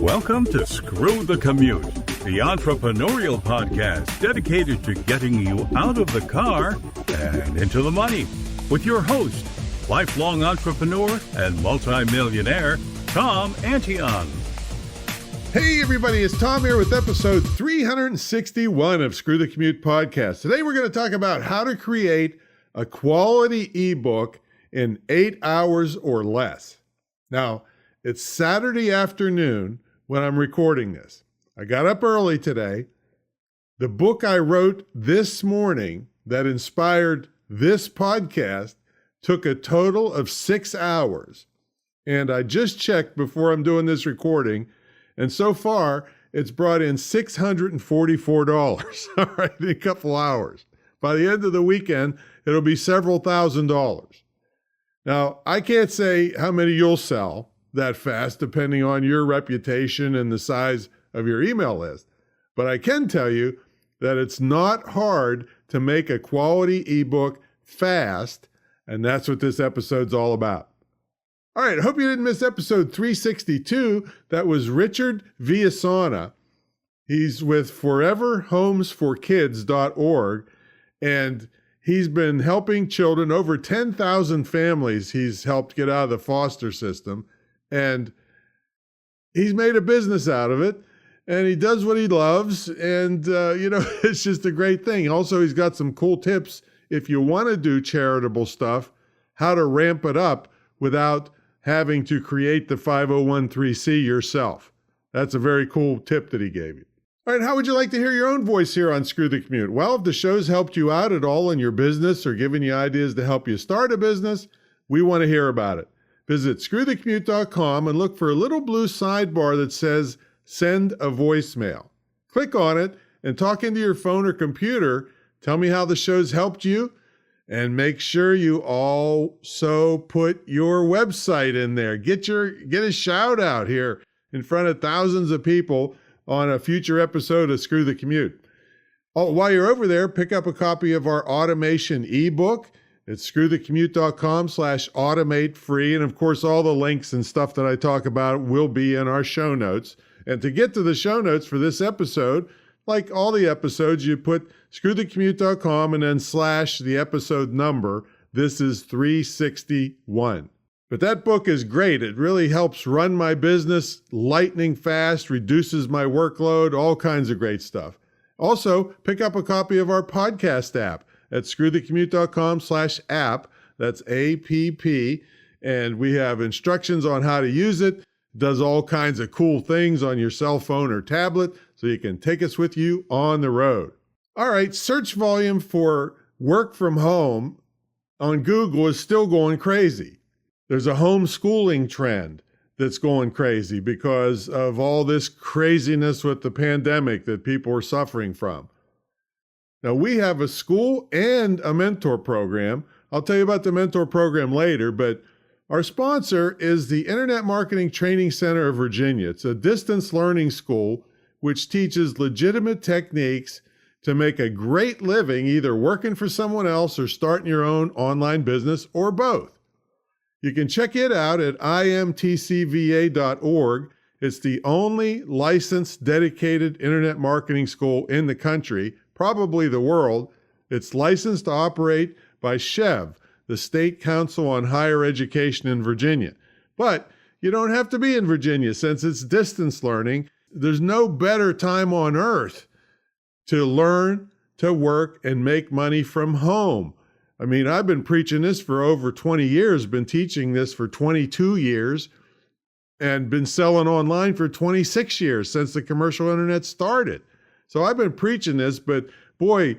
Welcome to Screw the Commute, the entrepreneurial podcast dedicated to getting you out of the car and into the money, with your host, lifelong entrepreneur and multimillionaire, Tom Antion. Hey everybody, it's Tom here with episode 361 of Screw the Commute podcast. Today we're going to talk about how to create a quality ebook in 8 hours or less. Now, it's Saturday afternoon when I'm recording this. I got up early today. The book I wrote this morning that inspired this podcast took a total of 6 hours. And I just checked before I'm doing this recording, and so far it's brought in $644, all right, in a couple hours. By the end of the weekend, it'll be several $1,000s. Now, I can't say how many you'll sell that fast, depending on your reputation and the size of your email list. But I can tell you that it's not hard to make a quality ebook fast, and that's what this episode's all about. All right, I hope you didn't miss episode 362. That was Richard Villasana. He's with foreverhomesforkids.org, and he's been helping children, over 10,000 families he's helped get out of the foster system. And he's made a business out of it, and he does what he loves. And, it's just a great thing. Also, he's got some cool tips if you want to do charitable stuff, how to ramp it up without having to create the 501(c)(3) yourself. That's a very cool tip that he gave you. All right, how would you like to hear your own voice here on Screw the Commute? Well, if the show's helped you out at all in your business or given you ideas to help you start a business, we want to hear about it. Visit screwthecommute.com and look for a little blue sidebar that says Send a Voicemail. Click on it and talk into your phone or computer. Tell me how the show's helped you, and make sure you also put your website in there. Get a shout out here in front of thousands of people on a future episode of Screw the Commute. While you're over there, pick up a copy of our automation ebook. It's screwthecommute.com/automate free. And of course, all the links and stuff that I talk about will be in our show notes. And to get to the show notes for this episode, like all the episodes, you put screwthecommute.com and then / the episode number. This is 361. But that book is great. It really helps run my business lightning fast, reduces my workload, all kinds of great stuff. Also, pick up a copy of our podcast app at screwthecommute.com/app. That's APP. And we have instructions on how to use it. It does all kinds of cool things on your cell phone or tablet, so you can take us with you on the road. All right, search volume for work from home on Google is still going crazy. There's a homeschooling trend that's going crazy because of all this craziness with the pandemic that people are suffering from. Now, we have a school and a mentor program. I'll tell you about the mentor program later, but our sponsor is the Internet Marketing Training Center of Virginia. It's a distance learning school which teaches legitimate techniques to make a great living, either working for someone else or starting your own online business, or both. You can check it out at imtcva.org. It's the only licensed, dedicated internet marketing school in the country, probably the world. It's licensed to operate by SCHEV, the State Council on Higher Education in Virginia. But you don't have to be in Virginia since it's distance learning. There's no better time on earth to learn, to work, and make money from home. I mean, I've been preaching this for over 20 years, been teaching this for 22 years, and been selling online for 26 years since the commercial internet started. So I've been preaching this, but boy,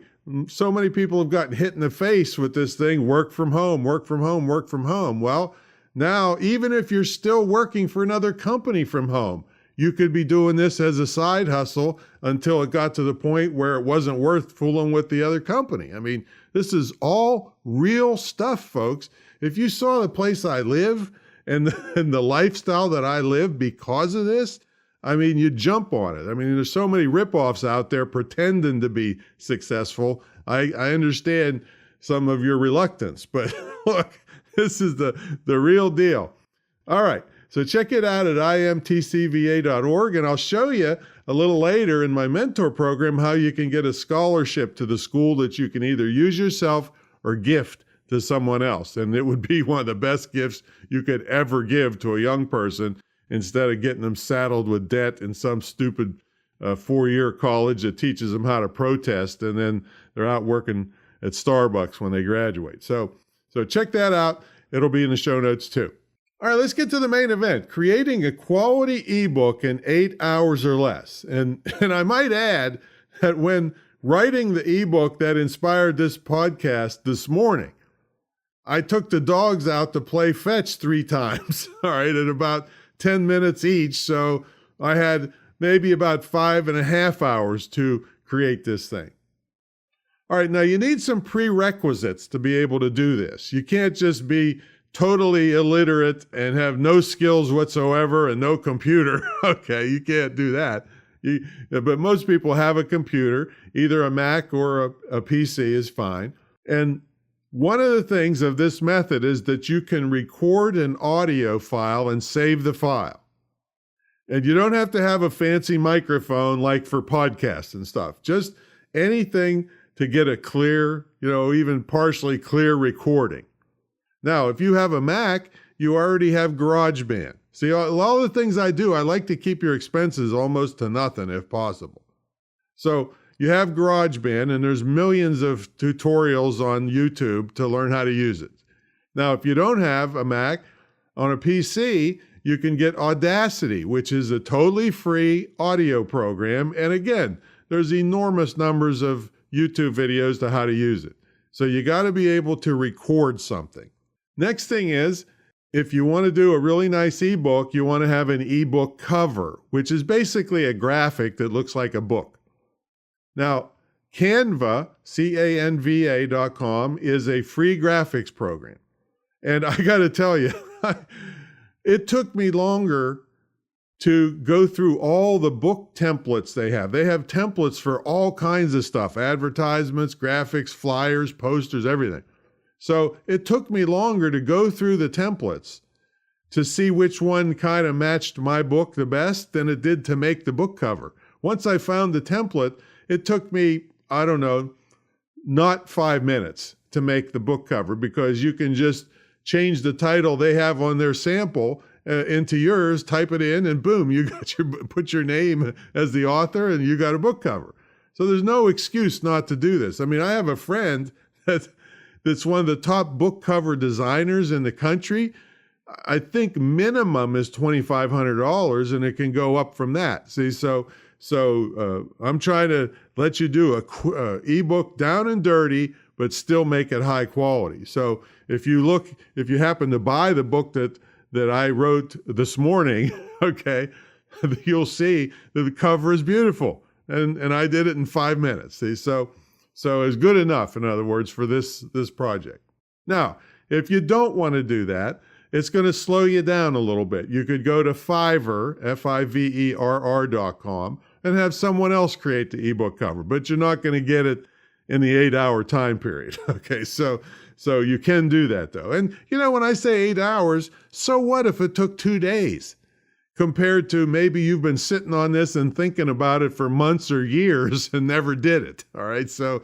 so many people have gotten hit in the face with this thing, work from home, work from home, work from home. Well, now, even if you're still working for another company from home, you could be doing this as a side hustle until it got to the point where it wasn't worth fooling with the other company. I mean, this is all real stuff, folks. If you saw the place I live and the lifestyle that I live because of this, I mean, you jump on it. I mean, there's so many ripoffs out there pretending to be successful. I understand some of your reluctance, but look, this is the real deal. All right. So check it out at imtcva.org, and I'll show you a little later in my mentor program how you can get a scholarship to the school that you can either use yourself or gift to someone else. And it would be one of the best gifts you could ever give to a young person instead of getting them saddled with debt in some stupid 4-year college that teaches them how to protest, and then they're out working at Starbucks when they graduate. So check that out. It'll be in the show notes too. All right, let's get to the main event, creating a quality ebook in 8 hours or less. And I might add that when writing the ebook that inspired this podcast this morning, I took the dogs out to play fetch 3 times, all right, at about 10 minutes each. So I had maybe about 5.5 hours to create this thing. All right, now you need some prerequisites to be able to do this. You can't just be totally illiterate and have no skills whatsoever and no computer. Okay, you can't do that. But most people have a computer, either a Mac or a PC is fine. And one of the things of this method is that you can record an audio file and save the file. And you don't have to have a fancy microphone like for podcasts and stuff. Just anything to get a clear, even partially clear recording. Now, if you have a Mac, you already have GarageBand. See, all the things I do, I like to keep your expenses almost to nothing if possible. So you have GarageBand, and there's millions of tutorials on YouTube to learn how to use it. Now, if you don't have a Mac, on a PC, you can get Audacity, which is a totally free audio program. And again, there's enormous numbers of YouTube videos to how to use it. So you got to be able to record something. Next thing is, if you want to do a really nice ebook, you want to have an ebook cover, which is basically a graphic that looks like a book. Now, Canva, Canva.com, is a free graphics program. And I got to tell you, it took me longer to go through all the book templates they have. They have templates for all kinds of stuff, advertisements, graphics, flyers, posters, everything. So it took me longer to go through the templates to see which one kind of matched my book the best than it did to make the book cover. Once I found the template, it took me, not 5 minutes to make the book cover, because you can just change the title they have on their sample into yours, type it in, and boom, you got put your name as the author, and you got a book cover. So there's no excuse not to do this. I mean, I have a friend that's one of the top book cover designers in the country. I think minimum is $2,500, and it can go up from that. See, so I'm trying to let you do a ebook down and dirty, but still make it high quality. So if you happen to buy the book that I wrote this morning, okay, you'll see that the cover is beautiful, and I did it in 5 minutes. See, so it's good enough, in other words, for this project. Now, if you don't want to do that, it's going to slow you down a little bit. You could go to Fiverr, Fiverr.com, and have someone else create the ebook cover, but you're not going to get it in the 8-hour time period. Okay, so you can do that though. And when I say 8 hours, so what if it took 2 days compared to maybe you've been sitting on this and thinking about it for months or years and never did it. All right, so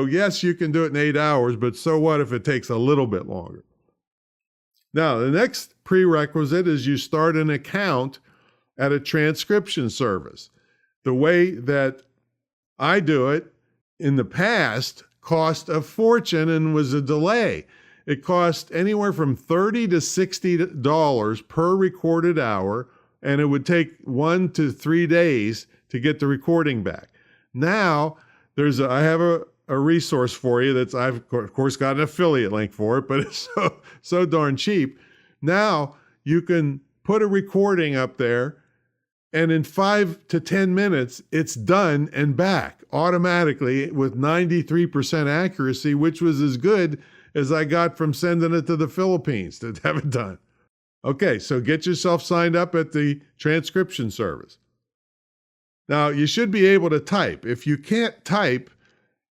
yes, you can do it in 8 hours, but so what if it takes a little bit longer? Now, the next prerequisite is you start an account at a transcription service. The way that I do it in the past cost a fortune and was a delay. It cost anywhere from $30 to $60 per recorded hour, and it would take 1 to 3 days to get the recording back. Now, I have a resource for you that's, I've of course got an affiliate link for it, but it's so darn cheap. Now you can put a recording up there, and in 5 to 10 minutes, it's done and back automatically with 93% accuracy, which was as good as I got from sending it to the Philippines to have it done. Okay, so get yourself signed up at the transcription service. Now, you should be able to type. If you can't type,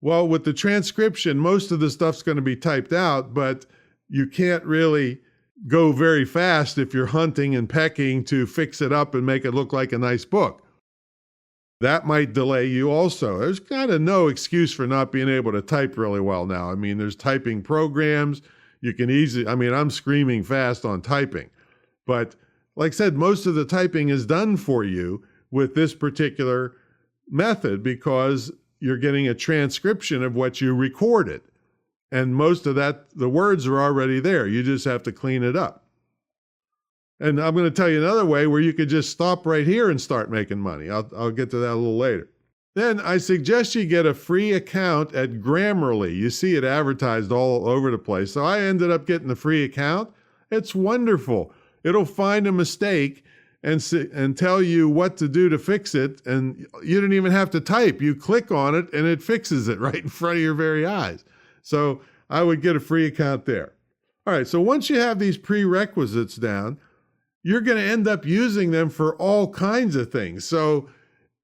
well, with the transcription, most of the stuff's going to be typed out, but you can't really go very fast if you're hunting and pecking to fix it up and make it look like a nice book. That might delay you also. There's kind of no excuse for not being able to type really well now. I mean, there's typing programs. You can I'm screaming fast on typing. But like I said, most of the typing is done for you with this particular method because you're getting a transcription of what you recorded. And most of that, the words are already there. You just have to clean it up. And I'm going to tell you another way where you could just stop right here and start making money. I'll get to that a little later. Then I suggest you get a free account at Grammarly. You see it advertised all over the place. So I ended up getting a free account. It's wonderful. It'll find a mistake and tell you what to do to fix it. And you don't even have to type. You click on it and it fixes it right in front of your very eyes. So I would get a free account there. All right, so once you have these prerequisites down, you're going to end up using them for all kinds of things. So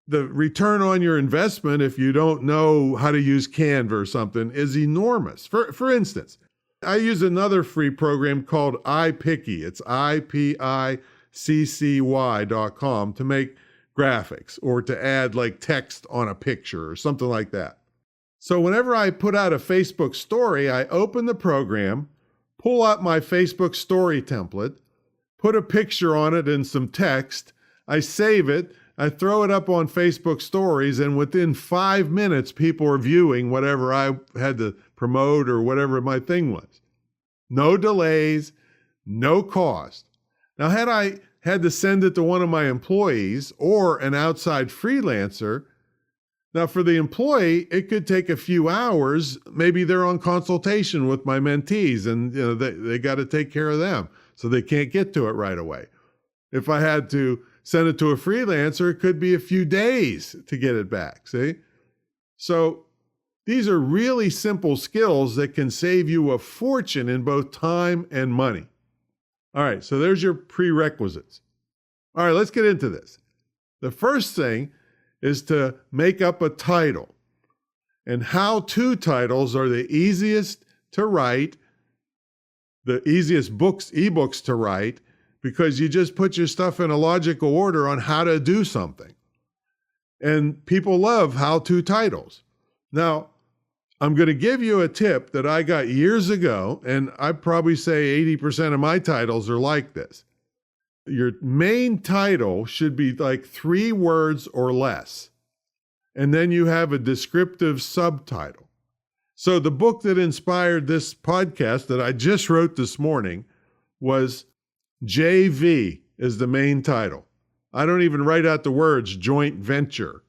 the return on your investment, if you don't know how to use Canva or something, is enormous. For instance, I use another free program called iPicky. It's IPICCY.com to make graphics or to add like text on a picture or something like that. So whenever I put out a Facebook story, I open the program, pull out my Facebook story template, put a picture on it and some text, I save it, I throw it up on Facebook stories, and within 5 minutes, people are viewing whatever I had to promote or whatever my thing was. No delays, no cost. Now, had I had to send it to one of my employees or an outside freelancer, now for the employee, it could take a few hours. Maybe they're on consultation with my mentees and they got to take care of them, so they can't get to it right away. If I had to send it to a freelancer, it could be a few days to get it back, see? So these are really simple skills that can save you a fortune in both time and money. All right, so there's your prerequisites. All right, let's get into this. The first thing is to make up a title. And how-to titles are the easiest to write, the easiest ebooks to write, because you just put your stuff in a logical order on how to do something. And people love how-to titles. Now, I'm going to give you a tip that I got years ago, and I'd probably say 80% of my titles are like this. Your main title should be like 3 words or less. And then you have a descriptive subtitle. So the book that inspired this podcast that I just wrote this morning was JV is the main title. I don't even write out the words joint venture.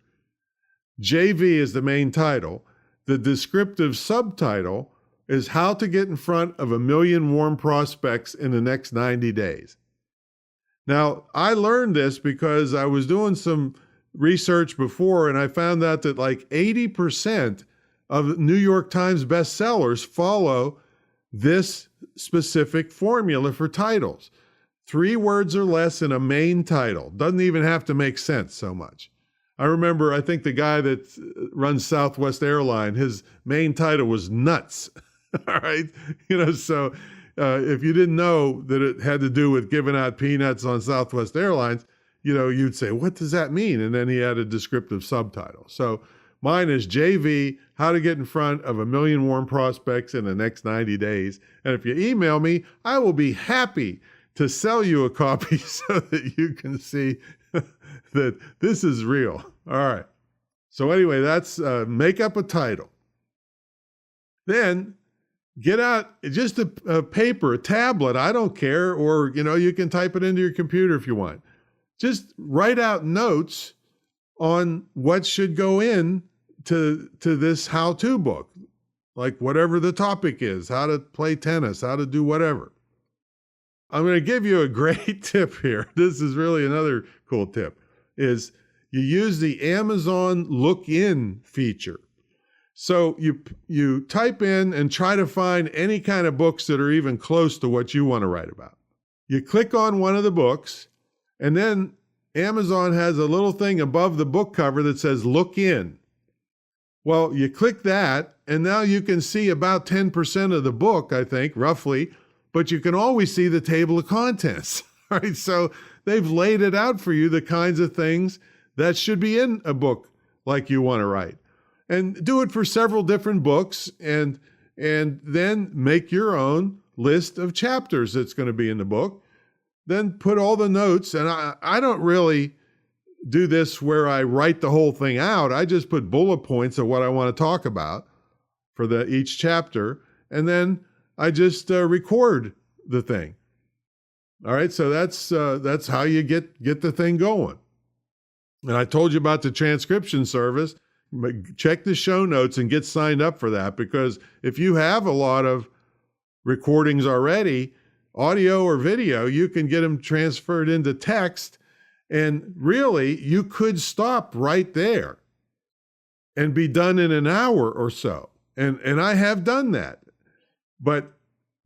JV is the main title. The descriptive subtitle is how to get in front of 1 million warm prospects in the next 90 days. Now, I learned this because I was doing some research before, and I found out that like 80% of New York Times bestsellers follow this specific formula for titles. 3 words or less in a main title. Doesn't even have to make sense so much. I remember, I think the guy that runs Southwest Airline, his main title was Nuts. All right. So if you didn't know that it had to do with giving out peanuts on Southwest Airlines, you'd say, what does that mean? And then he had a descriptive subtitle. So mine is JV, how to get in front of 1 million warm prospects in the next 90 days. And if you email me, I will be happy to sell you a copy so that you can see that this is real. All right. So anyway, that's make up a title. Then get out just a paper, a tablet, I don't care, or you can type it into your computer if you want. Just write out notes on what should go in to this how-to book, like whatever the topic is, how to play tennis, how to do whatever. I'm going to give you a great tip here. This is really another cool tip, is you use the Amazon look-in feature. So you type in and try to find any kind of books that are even close to what you want to write about. You click on one of the books, and then Amazon has a little thing above the book cover that says look in. Well, you click that, and now you can see about 10% of the book, I think, roughly, but you can always see the table of contents. All right, so they've laid it out for you, the kinds of things that should be in a book like you want to write. And do it for several different books, and then make your own list of chapters that's going to be in the book. Then put all the notes, and I don't really do this where I write the whole thing out. I just put bullet points of what I want to talk about for each chapter, and then I just record the thing. All right, so that's how you get the thing going. And I told you about the transcription service. Check the show notes and get signed up for that, because if you have a lot of recordings already, audio or video, you can get them transferred into text, and really you could stop right there and be done in an hour or so. And I have done that. But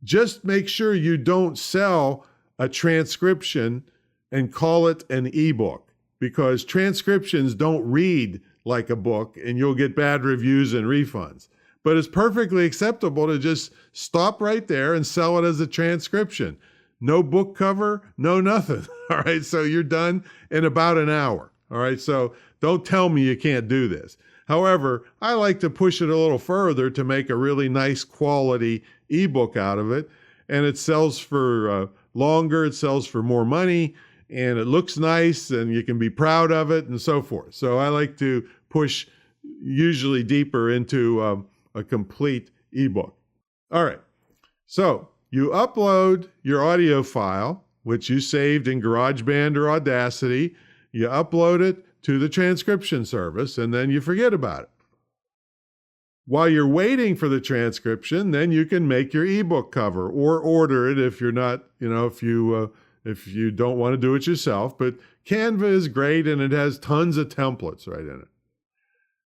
just make sure you don't sell a transcription and call it an ebook, because transcriptions don't read like a book and you'll get bad reviews and refunds. But it's perfectly acceptable to just stop right there and sell it as a transcription. No book cover, no nothing. All right, so you're done in about an hour. All right, so don't tell me you can't do this. However, I like to push it a little further to make a really nice quality ebook out of it. And it sells for longer, it sells for more money, and it looks nice, and you can be proud of it, and so forth. So I like to push usually deeper into a complete ebook. All right, so you upload your audio file, which you saved in GarageBand or Audacity. You upload it to the transcription service, and then you forget about it. While you're waiting for the transcription, then you can make your ebook cover or order it if you're not, if you don't want to do it yourself. But Canva is great, and it has tons of templates right in it.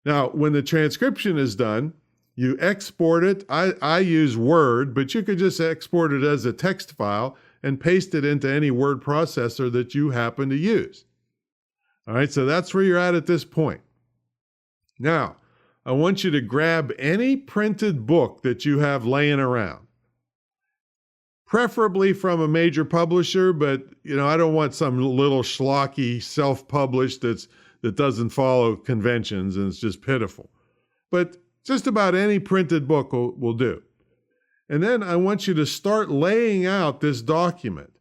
Now, when the transcription is done, you export it. I use Word, but you could just export it as a text file and paste it into any word processor that you happen to use. All right, so that's where you're at this point. Now, I want you to grab any printed book that you have laying around, preferably from a major publisher, but I don't want some little schlocky self-published that doesn't follow conventions and it's just pitiful. But just about any printed book will do. And then I want you to start laying out this document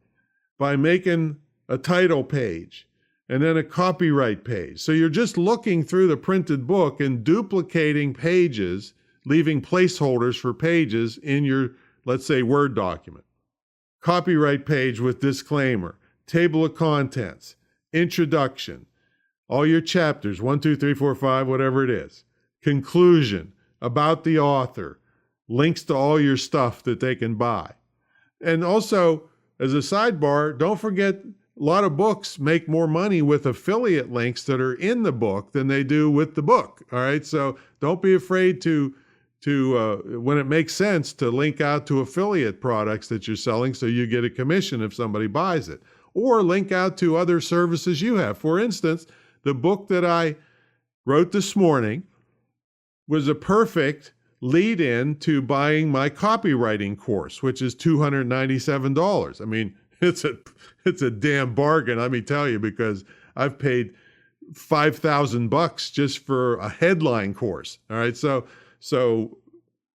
by making a title page and then a copyright page. So you're just looking through the printed book and duplicating pages, leaving placeholders for pages in your, let's say, Word document. Copyright page with disclaimer, table of contents, introduction, all your chapters, 1, 2, 3, 4, 5, whatever it is. Conclusion, about the author, links to all your stuff that they can buy. And also, as a sidebar, don't forget, a lot of books make more money with affiliate links that are in the book than they do with the book. All right, so don't be afraid to when it makes sense, to link out to affiliate products that you're selling so you get a commission if somebody buys it. Or link out to other services you have. For instance, the book that I wrote this morning was a perfect lead-in to buying my copywriting course, which is $297. I mean, it's a damn bargain, let me tell you, because I've paid $5,000 just for a headline course. All right, so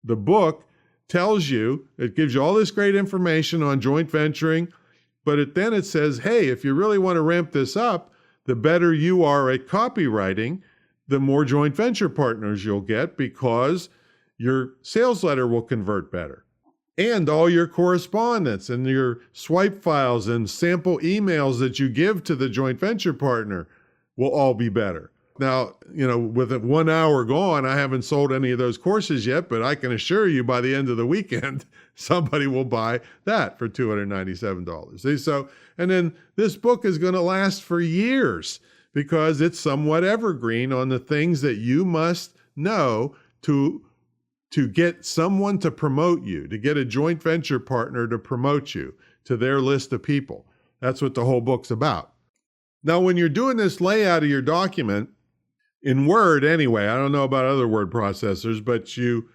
the book tells you, it gives you all this great information on joint venturing, but then it says, hey, if you really want to ramp this up, the better you are at copywriting, the more joint venture partners you'll get, because your sales letter will convert better. And all your correspondence and your swipe files and sample emails that you give to the joint venture partner will all be better. Now, with 1 hour gone, I haven't sold any of those courses yet, but I can assure you by the end of the weekend, somebody will buy that for $297. See, so, and then this book is going to last for years because it's somewhat evergreen on the things that you must know to get someone to promote you, to get a joint venture partner to promote you to their list of people. That's what the whole book's about. Now, when you're doing this layout of your document, in Word anyway, I don't know about other word processors, but you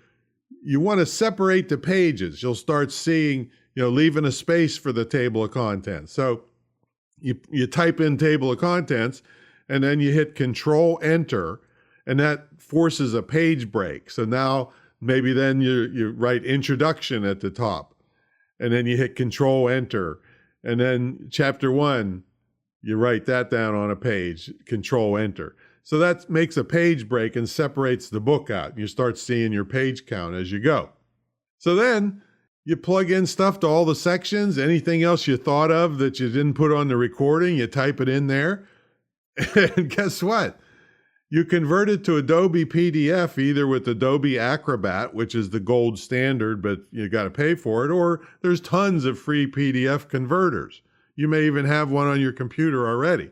want to separate the pages. You'll start seeing leaving a space for the table of contents. So you type in table of contents, and then you hit Control Enter, and that forces a page break. So now maybe then you write introduction at the top, and then you hit Control Enter, and then chapter 1, you write that down on a page, Control Enter. So that makes a page break and separates the book out. You start seeing your page count as you go. So then you plug in stuff to all the sections, anything else you thought of that you didn't put on the recording, you type it in there. And guess what? You convert it to Adobe PDF, either with Adobe Acrobat, which is the gold standard, but you got to pay for it, or there's tons of free PDF converters. You may even have one on your computer already.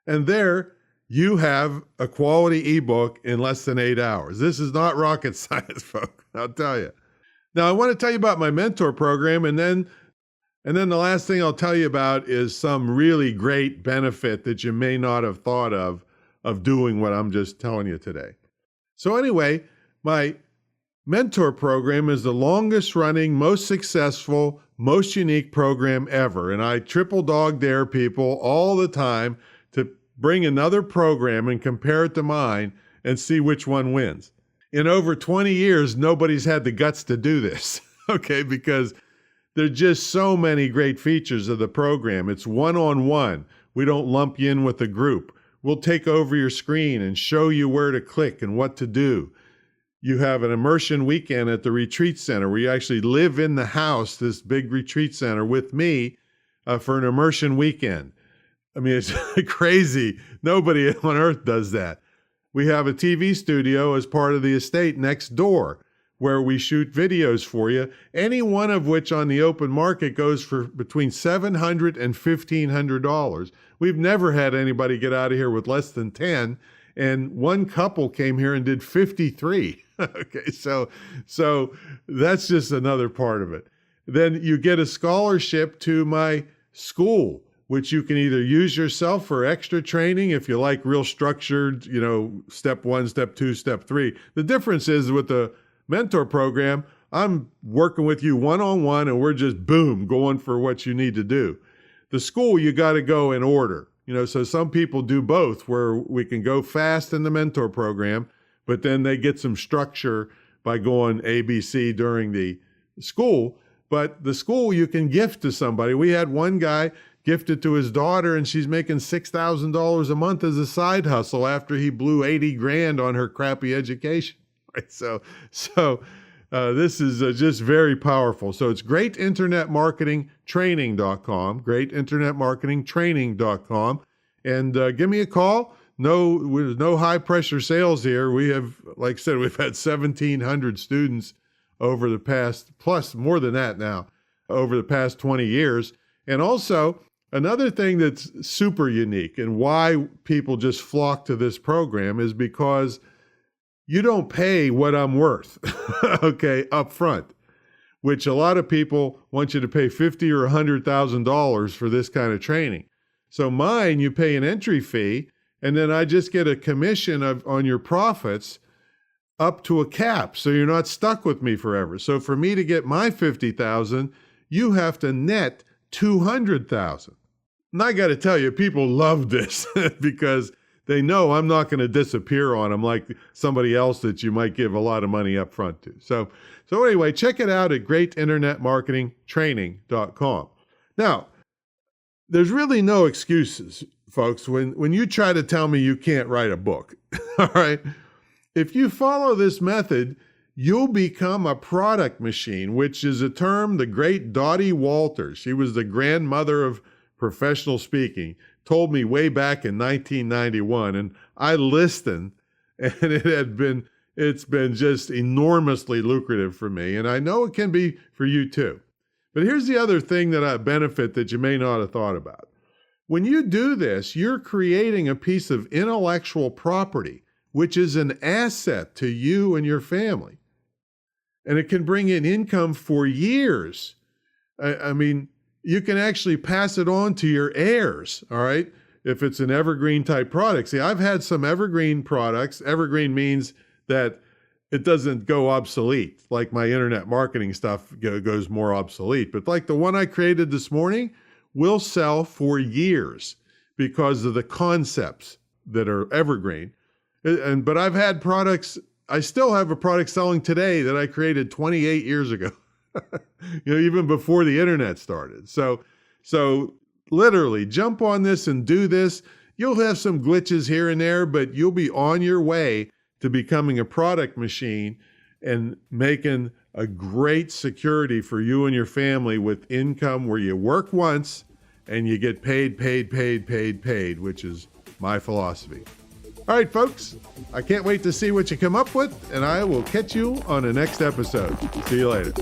And there you have a quality ebook in less than 8 hours. This is not rocket science, folks, I'll tell you. Now, I want to tell you about my mentor program, and then the last thing I'll tell you about is some really great benefit that you may not have thought of doing what I'm just telling you today. So anyway, my mentor program is the longest running, most successful, most unique program ever. And I triple dog dare people all the time to bring another program and compare it to mine and see which one wins. In over 20 years, nobody's had the guts to do this, okay, because there's just so many great features of the program. It's one-on-one. We don't lump you in with a group. We'll take over your screen and show you where to click and what to do. You have an immersion weekend at the retreat center where you actually live in the house, this big retreat center, with me for an immersion weekend. I mean, it's crazy. Nobody on earth does that. We have a TV studio as part of the estate next door where we shoot videos for you, any one of which on the open market goes for between $700 and $1,500. We've never had anybody get out of here with less than 10, and one couple came here and did 53. Okay, so that's just another part of it. Then you get a scholarship to my school, which you can either use yourself for extra training if you like real structured, step 1, step 2, step 3. The difference is with the mentor program, I'm working with you one-on-one and we're just boom, going for what you need to do. The school, you got to go in order. So some people do both where we can go fast in the mentor program, but then they get some structure by going ABC during the school. But the school you can gift to somebody. We had one guy gifted to his daughter and she's making $6,000 a month as a side hustle after he blew $80,000 on her crappy education. Right? So this is just very powerful. So it's greatinternetmarketingtraining.com, greatinternetmarketingtraining.com. And give me a call. No high pressure sales here. We have, like I said, we've had 1,700 students over the past, plus more than that now, over the past 20 years. And also another thing that's super unique and why people just flock to this program is because you don't pay what I'm worth, okay, up front, which a lot of people want you to pay $50,000 or $100,000 for this kind of training. So mine, you pay an entry fee, and then I just get a commission on your profits up to a cap, so you're not stuck with me forever. So for me to get my $50,000, you have to net $200,000. And I got to tell you, people love this because they know I'm not going to disappear on them like somebody else that you might give a lot of money up front to. So anyway, check it out at greatinternetmarketingtraining.com. Now, there's really no excuses, folks, when you try to tell me you can't write a book. All right? If you follow this method, you'll become a product machine, which is a term the great Dottie Walters, she was the grandmother of professional speaking, told me way back in 1991, and I listened, and it's been just enormously lucrative for me, and I know it can be for you too. But here's the other thing benefit that you may not have thought about. When you do this, you're creating a piece of intellectual property, which is an asset to you and your family, and it can bring in income for years. I mean, you can actually pass it on to your heirs, all right, if it's an evergreen type product. See, I've had some evergreen products. Evergreen means that it doesn't go obsolete. Like my internet marketing stuff goes more obsolete. But like the one I created this morning will sell for years because of the concepts that are evergreen. But I've had products, I still have a product selling today that I created 28 years ago, even before the internet started. So literally jump on this and do this. You'll have some glitches here and there, but you'll be on your way to becoming a product machine and making a great security for you and your family with income where you work once and you get paid, which is my philosophy. All right, folks, I can't wait to see what you come up with, and I will catch you on the next episode. See you later.